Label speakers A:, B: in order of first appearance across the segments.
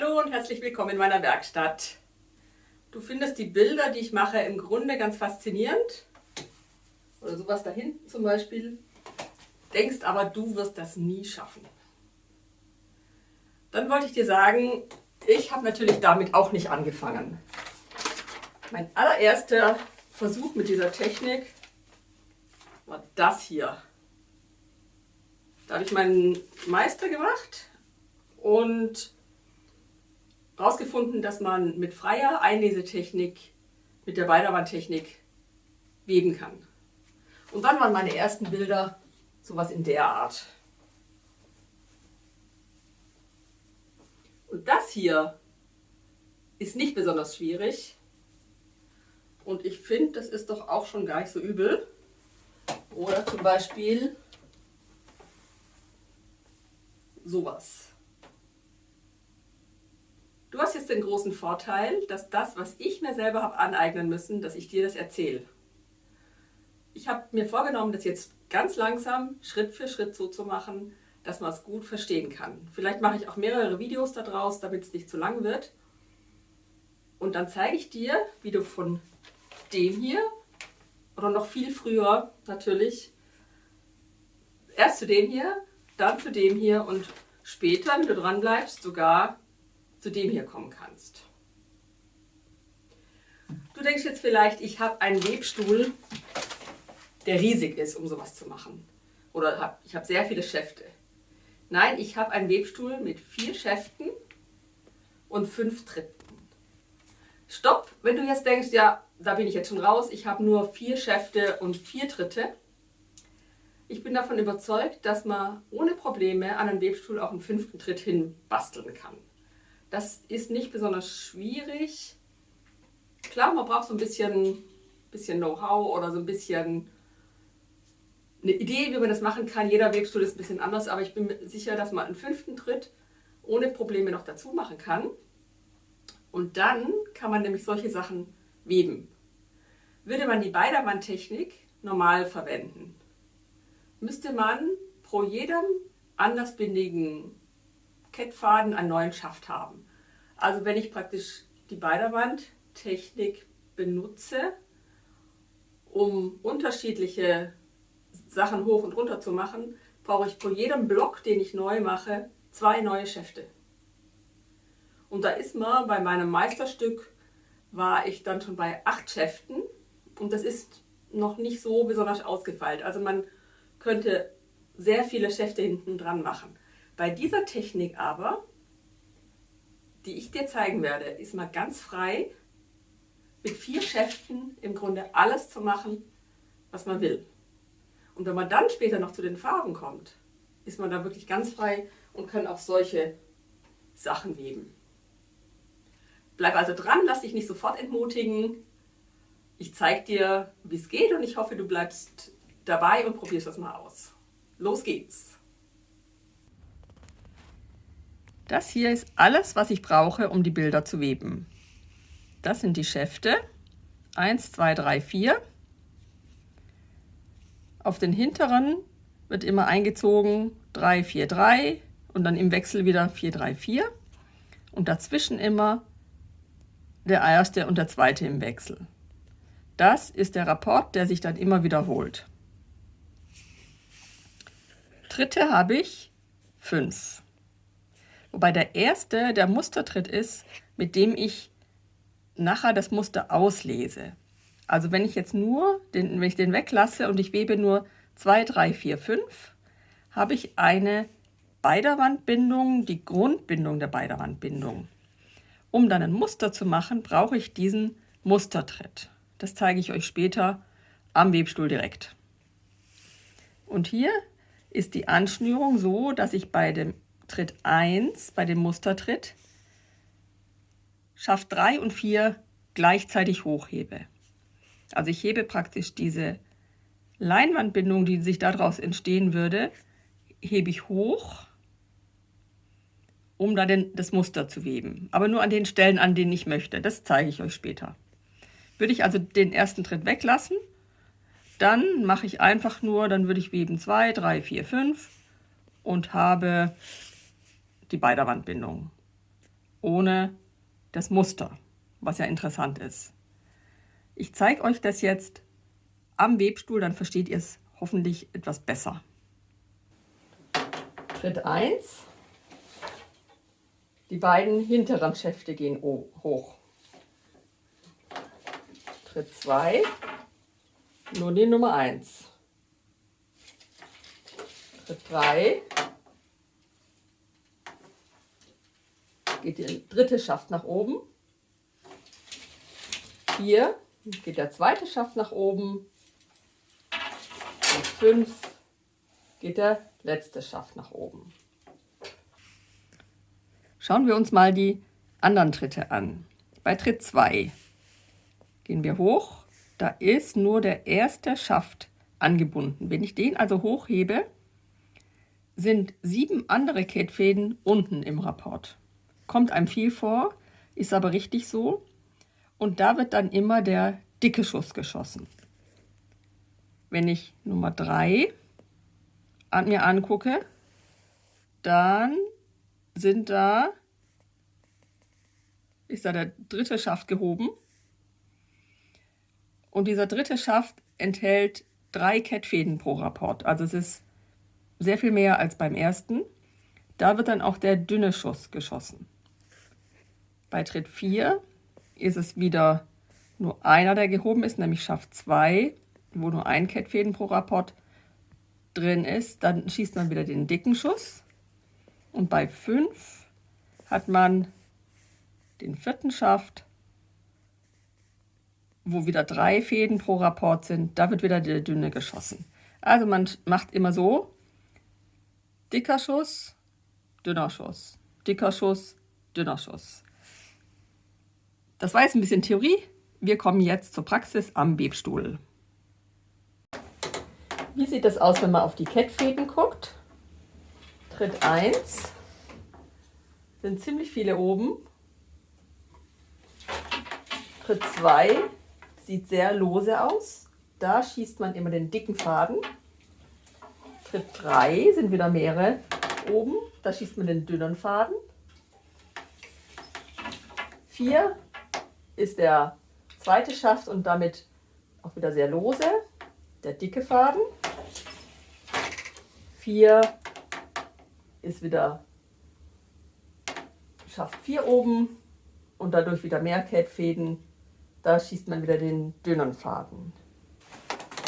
A: Hallo und herzlich willkommen in meiner Werkstatt. Du findest die Bilder, die ich mache, im Grunde ganz faszinierend. Oder sowas da hinten zum Beispiel. Denkst aber, du wirst das nie schaffen. Dann wollte ich dir sagen, ich habe natürlich damit auch nicht angefangen. Mein allererster Versuch mit dieser Technik war das hier. Da habe ich meinen Meister gemacht und herausgefunden, dass man mit freier Einlesetechnik, mit der Beiderwandtechnik weben kann. Und dann waren meine ersten Bilder sowas in der Art. Und das hier ist nicht besonders schwierig. Und ich finde, das ist doch auch schon gar nicht so übel. Oder zum Beispiel sowas. Du hast jetzt den großen Vorteil, dass das, was ich mir selber habe aneignen müssen, dass ich dir das erzähle. Ich habe mir vorgenommen, das jetzt ganz langsam, Schritt für Schritt so zu machen, dass man es gut verstehen kann. Vielleicht mache ich auch mehrere Videos daraus, damit es nicht zu lang wird. Und dann zeige ich dir, wie du von dem hier, oder noch viel früher natürlich, erst zu dem hier, dann zu dem hier und später, wenn du dran bleibst, sogar zu dem hier kommen kannst. Du denkst jetzt vielleicht, ich habe einen Webstuhl, der riesig ist, um sowas zu machen. Oder ich habe sehr viele Schäfte. Nein, ich habe einen Webstuhl mit 4 Schäften und 5 Tritten. Stopp, wenn du jetzt denkst, ja, da bin ich jetzt schon raus, ich habe nur 4 Schäfte und 4 Tritte. Ich bin davon überzeugt, dass man ohne Probleme an einen Webstuhl auch einen 5. Tritt hin basteln kann. Das ist nicht besonders schwierig. Klar, man braucht so ein bisschen Know-how oder so ein bisschen eine Idee, wie man das machen kann. Jeder Webstuhl ist ein bisschen anders, aber ich bin mir sicher, dass man einen 5. Tritt ohne Probleme noch dazu machen kann. Und dann kann man nämlich solche Sachen weben. Würde man die Beiderwandtechnik normal verwenden, müsste man pro jedem andersbindigen Kettfaden einen neuen Schaft haben. Also wenn ich praktisch die Beiderwandtechnik benutze, um unterschiedliche Sachen hoch und runter zu machen, brauche ich pro jedem Block, den ich neu mache, 2 neue Schäfte. Und da ist man bei meinem Meisterstück, war ich dann schon bei 8 Schäften und das ist noch nicht so besonders ausgefeilt. Also man könnte sehr viele Schäfte hinten dran machen. Bei dieser Technik aber, die ich dir zeigen werde, ist man ganz frei, mit 4 Schäften im Grunde alles zu machen, was man will. Und wenn man dann später noch zu den Farben kommt, ist man da wirklich ganz frei und kann auch solche Sachen weben. Bleib also dran, lass dich nicht sofort entmutigen. Ich zeige dir, wie es geht und ich hoffe, du bleibst dabei und probierst das mal aus. Los geht's! Das hier ist alles, was ich brauche, um die Bilder zu weben. Das sind die Schäfte. 1, 2, 3, 4. Auf den hinteren wird immer eingezogen 3, 4, 3 und dann im Wechsel wieder 4, 3, 4. Und dazwischen immer der erste und der zweite im Wechsel. Das ist der Rapport, der sich dann immer wiederholt. Tritte habe ich 5. Wobei der erste der Mustertritt ist, mit dem ich nachher das Muster auslese. Also wenn ich jetzt wenn ich den weglasse und ich webe nur 2, 3, 4, 5, habe ich eine Beiderwandbindung, die Grundbindung der Beiderwandbindung. Um dann ein Muster zu machen, brauche ich diesen Mustertritt. Das zeige ich euch später am Webstuhl direkt. Und hier ist die Anschnürung so, dass ich bei dem Tritt 1, bei dem Mustertritt, Schaft 3 und 4 gleichzeitig hochhebe. Also ich hebe praktisch diese Leinwandbindung, die sich daraus entstehen würde, hebe ich hoch, um dann das Muster zu weben. Aber nur an den Stellen, an denen ich möchte. Das zeige ich euch später. Würde ich also den ersten Tritt weglassen, dann mache ich einfach nur, dann würde ich weben 2, 3, 4, 5 und habe die Beiderwandbindung. ohne das Muster, was ja interessant ist. Ich zeige euch das jetzt am Webstuhl, dann versteht ihr es hoffentlich etwas besser. Schritt 1. Die beiden hinteren Schäfte gehen hoch. Schritt 2. Nur die Nummer 1. Schritt 3. Geht der dritte Schaft nach oben. 4. Geht der zweite Schaft nach oben. Und 5. geht der letzte Schaft nach oben. Schauen wir uns mal die anderen Tritte an. Bei Tritt 2 gehen wir hoch. Da ist nur der erste Schaft angebunden. Wenn ich den also hochhebe, sind 7 andere Kettfäden unten im Rapport. Kommt einem viel vor, ist aber richtig so. Und da wird dann immer der dicke Schuss geschossen. Wenn ich Nummer 3 mir angucke, dann ist da der dritte Schaft gehoben. Und dieser dritte Schaft enthält 3 Kettfäden pro Rapport. Also es ist sehr viel mehr als beim ersten. Da wird dann auch der dünne Schuss geschossen. Bei Tritt 4 ist es wieder nur einer, der gehoben ist, nämlich Schaft 2, wo nur ein Kettfäden pro Rapport drin ist. Dann schießt man wieder den dicken Schuss. Und bei 5 hat man den vierten Schaft, wo wieder 3 Fäden pro Rapport sind. Da wird wieder der dünne geschossen. Also man macht immer so: dicker Schuss, dünner Schuss, dicker Schuss, dünner Schuss. Das war jetzt ein bisschen Theorie. Wir kommen jetzt zur Praxis am Webstuhl. Wie sieht das aus, wenn man auf die Kettfäden guckt? Tritt 1 sind ziemlich viele oben. Schritt 2 sieht sehr lose aus. Da schießt man immer den dicken Faden. Schritt 3 sind wieder mehrere oben. Da schießt man den dünnen Faden. 4 ist der zweite Schaft und damit auch wieder sehr lose, der dicke Faden. 4 ist wieder Schaft 4 oben und dadurch wieder mehr Kettfäden. Da schießt man wieder den dünnen Faden.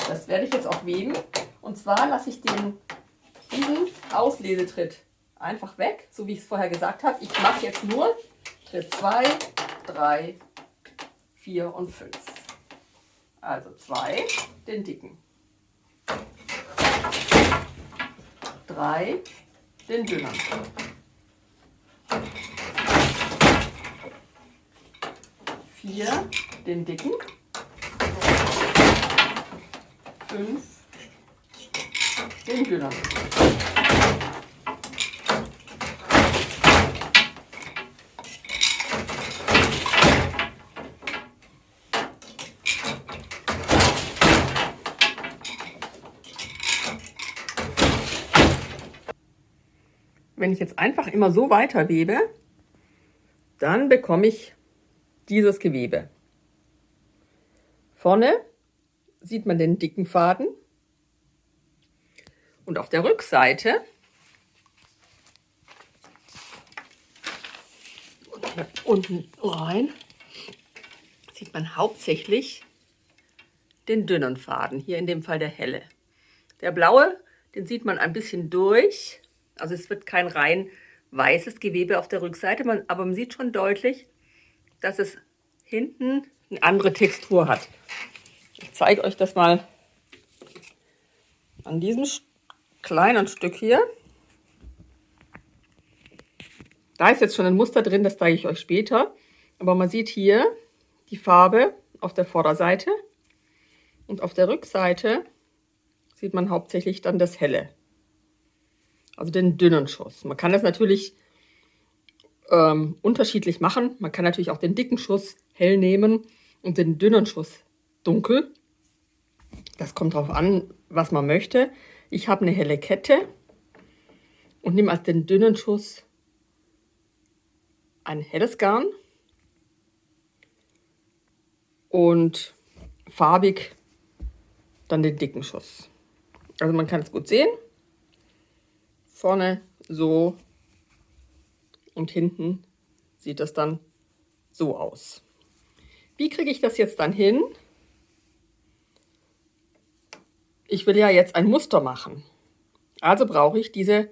A: Das werde ich jetzt auch weben. Und zwar lasse ich diesen Auslesetritt einfach weg, so wie ich es vorher gesagt habe. Ich mache jetzt nur Tritt 2, 3, 4 und 5. Also 2, den dicken. 3, den dünnen. 4, den dicken. 5, den dünnen. Wenn ich jetzt einfach immer so weiter webe, dann bekomme ich dieses Gewebe. Vorne sieht man den dicken Faden und auf der Rückseite unten rein sieht man hauptsächlich den dünnen Faden, hier in dem Fall der helle. Der blaue, den sieht man ein bisschen durch, also es wird kein rein weißes Gewebe auf der Rückseite, aber man sieht schon deutlich, dass es hinten eine andere Textur hat. Ich zeige euch das mal an diesem kleinen Stück hier. Da ist jetzt schon ein Muster drin, das zeige ich euch später. Aber man sieht hier die Farbe auf der Vorderseite und auf der Rückseite sieht man hauptsächlich dann das Helle. Also den dünnen Schuss. Man kann das natürlich unterschiedlich machen. Man kann natürlich auch den dicken Schuss hell nehmen und den dünnen Schuss dunkel. Das kommt darauf an, was man möchte. Ich habe eine helle Kette und nehme als den dünnen Schuss ein helles Garn und farbig dann den dicken Schuss. Also man kann es gut sehen. Vorne so und hinten sieht das dann so aus. Wie kriege ich das jetzt dann hin? Ich will ja jetzt ein Muster machen. Also brauche ich diese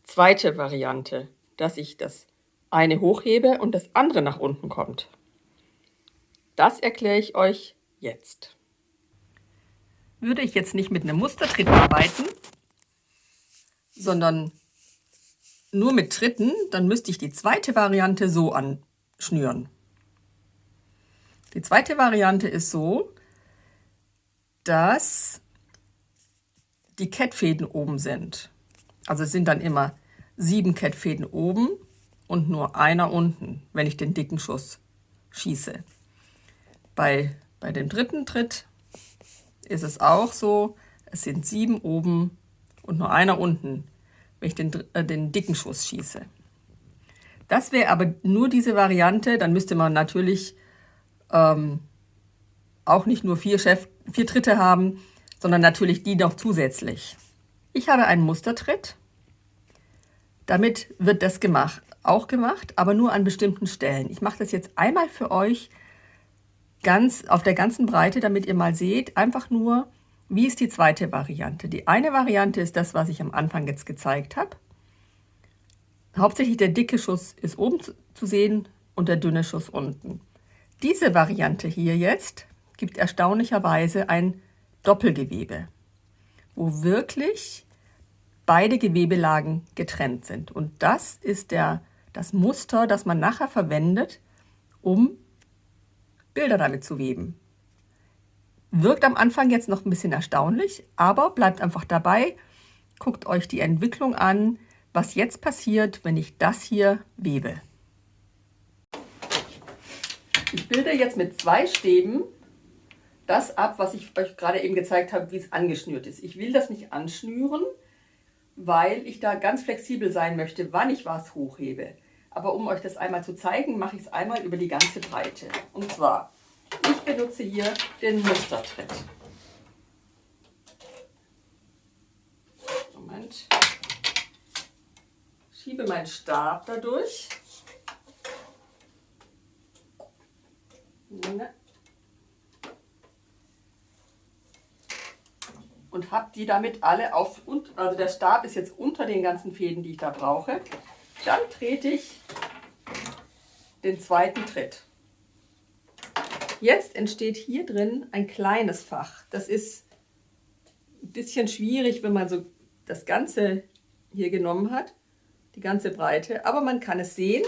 A: zweite Variante, dass ich das eine hochhebe und das andere nach unten kommt. Das erkläre ich euch jetzt. Würde ich jetzt nicht mit einem Mustertritt arbeiten, sondern nur mit Tritten, dann müsste ich die zweite Variante so anschnüren. Die zweite Variante ist so, dass die Kettfäden oben sind. Also es sind dann immer 7 Kettfäden oben und nur einer unten, wenn ich den dicken Schuss schieße. Bei dem dritten Tritt ist es auch so, es sind 7 oben und nur einer unten, wenn ich den dicken Schuss schieße. Das wäre aber nur diese Variante, dann müsste man natürlich auch nicht nur 4 Tritte haben, sondern natürlich die noch zusätzlich. Ich habe einen Mustertritt. Damit wird das auch gemacht, aber nur an bestimmten Stellen. Ich mache das jetzt einmal für euch ganz auf der ganzen Breite, damit ihr mal seht, einfach nur, wie ist die zweite Variante. Die eine Variante ist das, was ich am Anfang jetzt gezeigt habe. Hauptsächlich der dicke Schuss ist oben zu sehen und der dünne Schuss unten. Diese Variante hier jetzt gibt erstaunlicherweise ein Doppelgewebe, wo wirklich beide Gewebelagen getrennt sind. Und das ist das Muster, das man nachher verwendet, um Bilder damit zu weben. Wirkt am Anfang jetzt noch ein bisschen erstaunlich, aber bleibt einfach dabei. Guckt euch die Entwicklung an, was jetzt passiert, wenn ich das hier webe. Ich bilde jetzt mit 2 Stäben das ab, was ich euch gerade eben gezeigt habe, wie es angeschnürt ist. Ich will das nicht anschnüren, weil ich da ganz flexibel sein möchte, wann ich was hochhebe. Aber um euch das einmal zu zeigen, mache ich es einmal über die ganze Breite. Und zwar, ich benutze hier den Mustertritt. Moment. Schiebe meinen Stab dadurch. Und habe die damit alle auf, also der Stab ist jetzt unter den ganzen Fäden, die ich da brauche. Dann trete ich den zweiten Tritt. Jetzt entsteht hier drin ein kleines Fach. Das ist ein bisschen schwierig, wenn man so das Ganze hier genommen hat, die ganze Breite, aber man kann es sehen.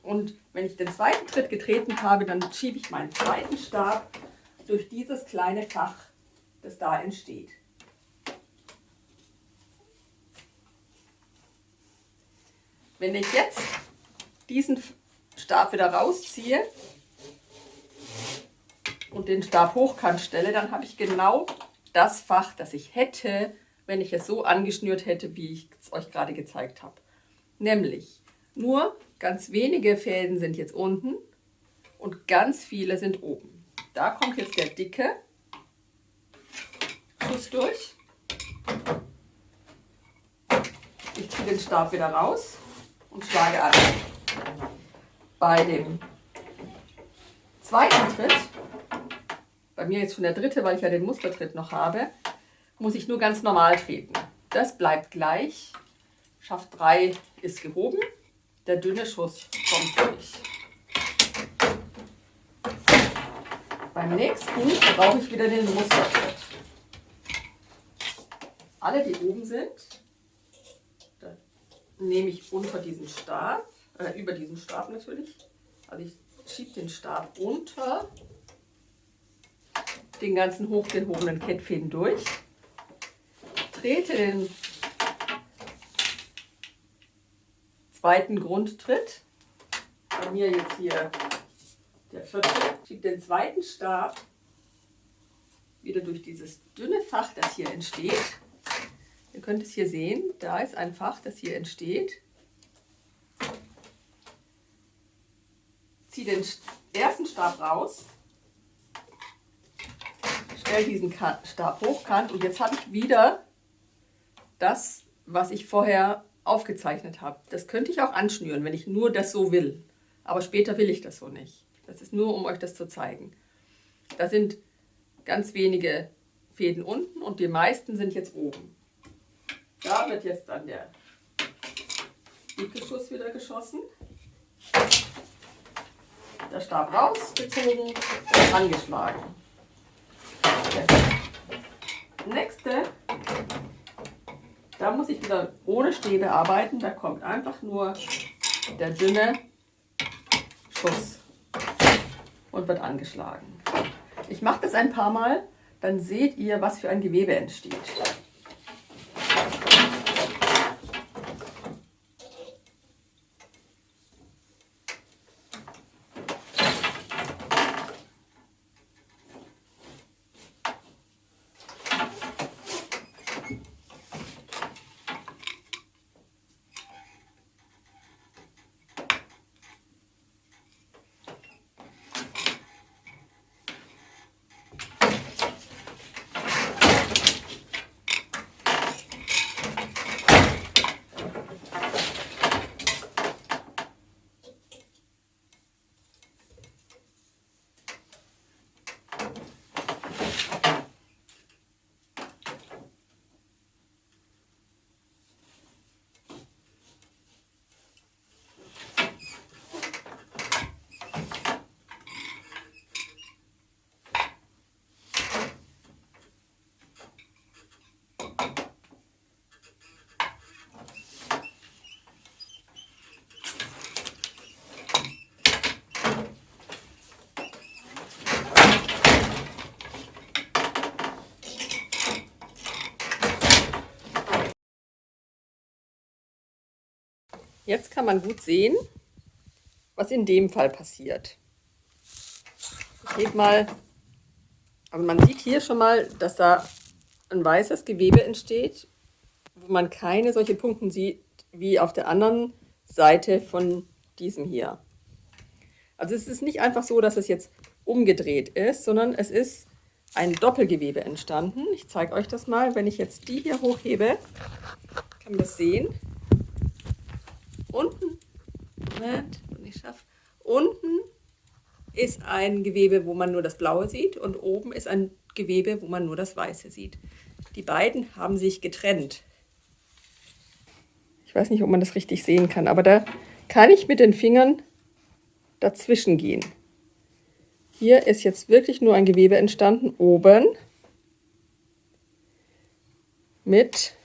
A: Und wenn ich den zweiten Tritt getreten habe, dann schiebe ich meinen zweiten Stab durch dieses kleine Fach, das da entsteht. Wenn ich jetzt diesen Stab wieder rausziehe und den Stab hochkant stelle, dann habe ich genau das Fach, das ich hätte, wenn ich es so angeschnürt hätte, wie ich es euch gerade gezeigt habe. Nämlich nur ganz wenige Fäden sind jetzt unten und ganz viele sind oben. Da kommt jetzt der dicke Schuss durch. Ich ziehe den Stab wieder raus und schlage an. Bei dem zweiten Tritt, bei mir jetzt schon der dritte, weil ich ja den Mustertritt noch habe, muss ich nur ganz normal treten. Das bleibt gleich. Schaft 3 ist gehoben. Der dünne Schuss kommt durch. Beim nächsten brauche ich wieder den Mustertritt. Alle, die oben sind, da nehme ich unter diesen Stab, über diesen Stab natürlich. Also ich schiebe den Stab unter den ganzen hochgehobenen Kettfäden durch, trete den zweiten Grundtritt, bei mir jetzt hier der 4., schiebe den zweiten Stab wieder durch dieses dünne Fach, das hier entsteht. Ihr könnt es hier sehen, da ist ein Fach, das hier entsteht. ziehe den ersten Stab raus, stelle diesen Stab hochkant und jetzt habe ich wieder das, was ich vorher aufgezeichnet habe. Das könnte ich auch anschnüren, wenn ich nur das so will. Aber später will ich das so nicht. Das ist nur, um euch das zu zeigen. Da sind ganz wenige Fäden unten und die meisten sind jetzt oben. Da wird jetzt dann der Wickelschuss wieder geschossen. Der Stab rausgezogen und angeschlagen. Der nächste, da muss ich wieder ohne Stäbe arbeiten. Da kommt einfach nur der dünne Schuss und wird angeschlagen. Ich mache das ein paar Mal, dann seht ihr, was für ein Gewebe entsteht. Jetzt kann man gut sehen, was in dem Fall passiert. Ich gebe mal, also man sieht hier schon mal, dass da ein weißes Gewebe entsteht, wo man keine solche Punkte sieht wie auf der anderen Seite von diesem hier. Also es ist nicht einfach so, dass es jetzt umgedreht ist, sondern es ist ein Doppelgewebe entstanden. Ich zeige euch das mal, wenn ich jetzt die hier hochhebe, kann man das sehen. Unten, Moment, wenn ich schaffe, unten ist ein Gewebe, wo man nur das Blaue sieht und oben ist ein Gewebe, wo man nur das Weiße sieht. Die beiden haben sich getrennt. Ich weiß nicht, ob man das richtig sehen kann, aber da kann ich mit den Fingern dazwischen gehen. Hier ist jetzt wirklich nur ein Gewebe entstanden, oben mit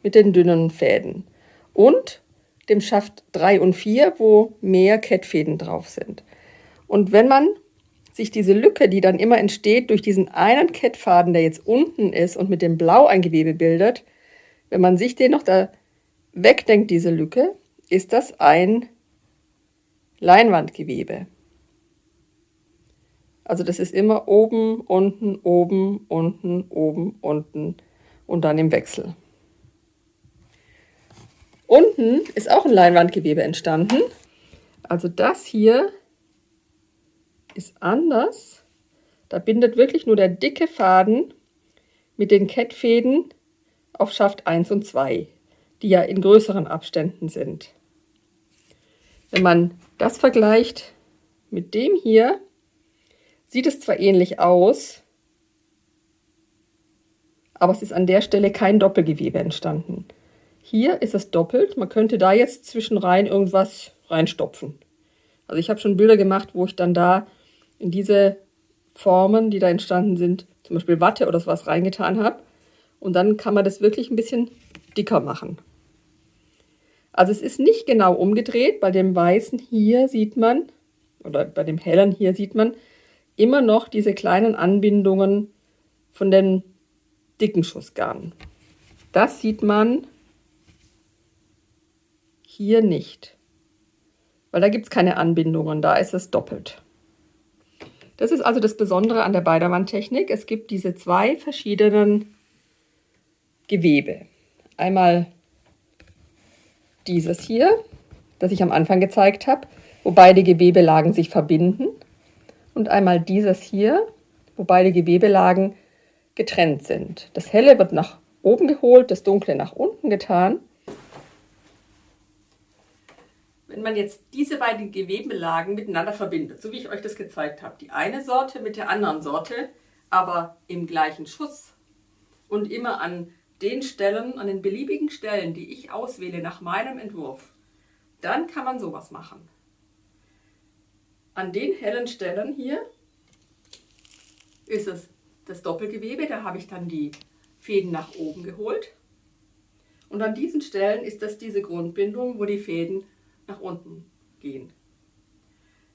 A: den dünnen Fäden und dem Schaft 3 und 4, wo mehr Kettfäden drauf sind. Und wenn man sich diese Lücke, die dann immer entsteht durch diesen einen Kettfaden, der jetzt unten ist und mit dem Blau ein Gewebe bildet, wenn man sich den noch da wegdenkt, diese Lücke, ist das ein Leinwandgewebe. Also das ist immer oben, unten, oben, unten, oben, unten und dann im Wechsel. Unten ist auch ein Leinwandgewebe entstanden. Also das hier ist anders. Da bindet wirklich nur der dicke Faden mit den Kettfäden auf Schaft 1 und 2, die ja in größeren Abständen sind. Wenn man das vergleicht mit dem hier, sieht es zwar ähnlich aus, aber es ist an der Stelle kein Doppelgewebe entstanden. Hier ist es doppelt. Man könnte da jetzt zwischenrein irgendwas reinstopfen. Also ich habe schon Bilder gemacht, wo ich dann da in diese Formen, die da entstanden sind, zum Beispiel Watte oder sowas reingetan habe. Und dann kann man das wirklich ein bisschen dicker machen. Also es ist nicht genau umgedreht. Bei dem weißen hier sieht man, oder bei dem hellen hier sieht man immer noch diese kleinen Anbindungen von den dicken Schussgarnen. Das sieht man hier nicht, weil da gibt es keine Anbindungen, da ist es doppelt. Das ist also das Besondere an der Beidermann-Technik. Es gibt diese zwei verschiedenen Gewebe. Einmal dieses hier das ich am Anfang gezeigt habe, wo beide Gewebelagen sich verbinden. Und einmal dieses hier, wo beide Gewebelagen getrennt sind. Das Helle wird nach oben geholt, das Dunkle nach unten getan. Wenn man jetzt diese beiden Gewebelagen miteinander verbindet, so wie ich euch das gezeigt habe, die eine Sorte mit der anderen Sorte, aber im gleichen Schuss und immer an den Stellen, an den beliebigen Stellen, die ich auswähle nach meinem Entwurf, dann kann man sowas machen. An den hellen Stellen hier ist es das Doppelgewebe, da habe ich dann die Fäden nach oben geholt. Und an diesen Stellen ist das diese Grundbindung, wo die Fäden nach unten gehen.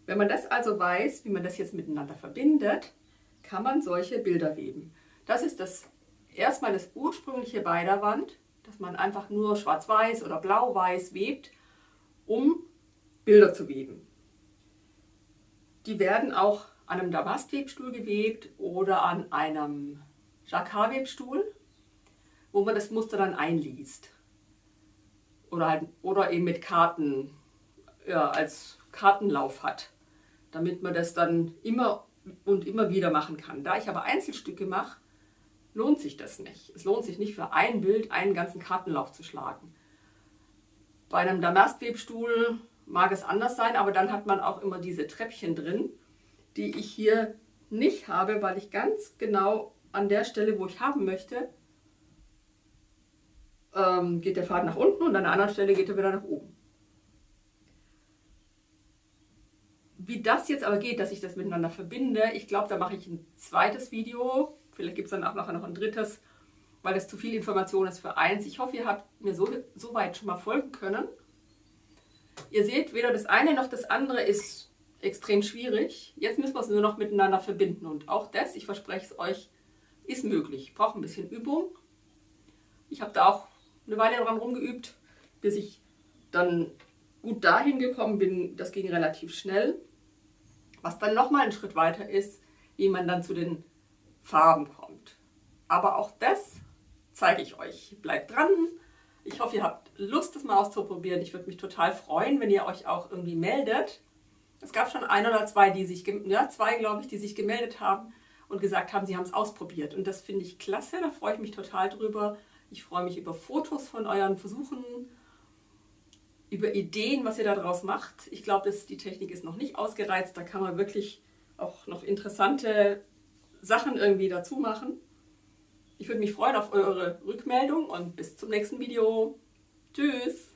A: Wenn man das also weiß, wie man das jetzt miteinander verbindet, kann man solche Bilder weben. Das ist erstmal das ursprüngliche Beiderwand, dass man einfach nur schwarz-weiß oder blau-weiß webt, um Bilder zu weben. Die werden auch an einem Damastwebstuhl gewebt oder an einem Jacquard-Webstuhl, wo man das Muster dann einliest. Oder eben mit Karten, ja, als Kartenlauf hat, damit man das dann immer und immer wieder machen kann. Da ich aber Einzelstücke mache, lohnt sich das nicht. Es lohnt sich nicht für ein Bild einen ganzen Kartenlauf zu schlagen. Bei einem Damastwebstuhl mag es anders sein, aber dann hat man auch immer diese Treppchen drin, die ich hier nicht habe, weil ich ganz genau an der Stelle, wo ich haben möchte, geht der Faden nach unten und an der anderen Stelle geht er wieder nach oben. Wie das jetzt aber geht, dass ich das miteinander verbinde, ich glaube, da mache ich ein zweites Video. Vielleicht gibt es dann auch nachher noch ein drittes, weil das zu viel Information ist für eins. Ich hoffe, ihr habt mir so weit schon mal folgen können. Ihr seht, weder das eine noch das andere ist extrem schwierig. Jetzt müssen wir es nur noch miteinander verbinden. Und auch das, ich verspreche es euch, ist möglich. Braucht ein bisschen Übung. Ich habe da auch eine Weile dran rumgeübt, bis ich dann gut dahin gekommen bin. Das ging relativ schnell. Was dann nochmal einen Schritt weiter ist, wie man dann zu den Farben kommt. Aber auch das zeige ich euch. Bleibt dran. Ich hoffe, ihr habt Lust, das mal auszuprobieren. Ich würde mich total freuen, wenn ihr euch auch irgendwie meldet. Es gab schon ein oder zwei, zwei, glaube ich, die sich gemeldet haben und gesagt haben, sie haben es ausprobiert. Und das finde ich klasse, da freue ich mich total drüber. Ich freue mich über Fotos von euren Versuchen, über Ideen, was ihr daraus macht. Ich glaube, die Technik ist noch nicht ausgereizt. Da kann man wirklich auch noch interessante Sachen irgendwie dazu machen. Ich würde mich freuen auf eure Rückmeldung und bis zum nächsten Video. Tschüss!